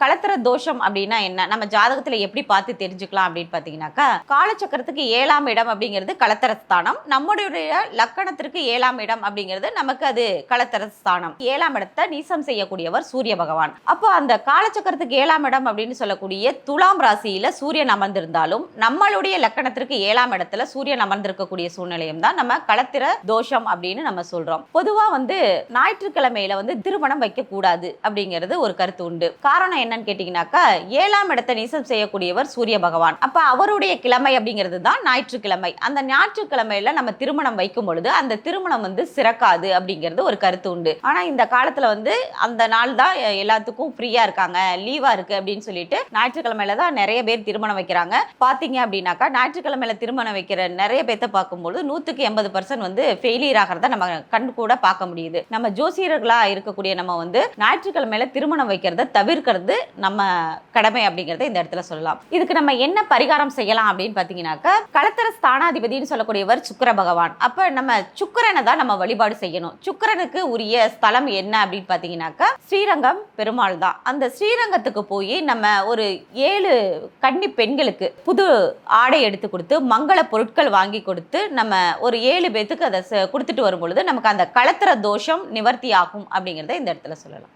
களத்திர தோஷம் அப்படின்னா என்ன, நம்ம ஜாதகத்துல எப்படி பார்த்து தெரிஞ்சுக்கலாம் அப்படின்னு பாத்தீங்கன்னாக்கா, காலச்சக்கரத்துக்கு 7ஆம் இடம் அப்படிங்கிறது களத்திர ஸ்தானம். நம்முடைய லக்கணத்திற்கு 7ஆம் இடம் அப்படிங்கிறது நமக்கு அது களத்திர ஸ்தானம். 7ஆம் இடத்தை நீசம் செய்யக்கூடியவர் சூரிய பகவான். அப்போ அந்த காலச்சக்கரத்துக்கு 7ஆம் இடம் அப்படின்னு சொல்லக்கூடிய துலாம் ராசியில சூரியன் அமர்ந்திருந்தாலும் நம்மளுடைய லக்கணத்திற்கு 7ஆம் இடத்துல சூரியன் அமர்ந்திருக்கக்கூடிய சூழ்நிலையும் தான் நம்ம களத்திர தோஷம் அப்படின்னு நம்ம சொல்றோம். பொதுவா ஞாயிற்றுக்கிழமையில திருமணம் வைக்க கூடாது அப்படிங்கிறது ஒரு கருத்து உண்டு. காரணம் என்னன்னு கேட்டீங்கன்னாக்கா, 7ஆம் இடத்தை நீசம் செய்யக்கூடியவர் சூரிய பகவான். அப்ப அவருடைய கிழமை அப்படிங்கிறது தான் ஞாயிற்றுக்கிழமை. அந்த ஞாயிற்றுக்கிழமையில நம்ம திருமணம் வைக்கும் பொழுது அந்த திருமணம் சிறக்காது அப்படிங்கிறது ஒரு கருத்து உண்டு. ஆனா இந்த காலத்துல அந்த நாள் தான் எல்லாத்துக்கும் ஃப்ரீயா இருக்காங்க, லீவா இருக்கு அப்படின்னு சொல்லிட்டு ஞாயிற்றுக்கிழமையில தான் நிறைய பேர் திருமணம் வைக்கிறாங்க. பாத்தீங்க அப்படின்னாக்கா, ஞாயிற்றுக்கிழமையில திருமணம் வைக்கிற நிறைய பேர்த்த பார்க்கும்போது 100% ஃபெயிலியர் ஆகிறத நம்ம கண் கூட பார்க்க முடியுது. நம்ம ஜோசியர்களா இருக்கக்கூடிய நம்ம ஞாயிற்றுக்கிழமையில திருமணம் வைக்கிறத தவிர்க்கிறது நம்ம கடமை அப்படிங்கறத இந்த இடத்துல சொல்லலாம். இதுக்கு நம்ம என்ன பரிகாரம் செய்யலாம் அப்படின்னு பாத்தீங்கன்னாக்கா, களத்திர ஸ்தானாதிபதினு சொல்லக்கூடியவர் சுக்கிர பகவான். அப்ப நம்ம சுக்கிரனை தான் நம்ம வழிபாடு செய்யணும். சுக்கிரனுக்கு உரிய ஸ்தலம் என்ன அப்படின்னு பாத்தீங்கன்னாக்கா, ஸ்ரீரங்கம் பெருமாள் தான். அந்த ஸ்ரீரங்கத்துக்கு போய் நம்ம ஒரு 7 கன்னி பெண்களுக்கு புது ஆடை எடுத்து கொடுத்து மங்கள பொருட்கள் வாங்கி கொடுத்து நம்ம ஒரு 7 பேத்துக்கு அதை கொடுத்துட்டு வரும் பொழுது நமக்கு அந்த களத்திர தோஷம் நிவர்த்தி ஆகும் அப்படிங்கறத இந்த இடத்துல சொல்லலாம்.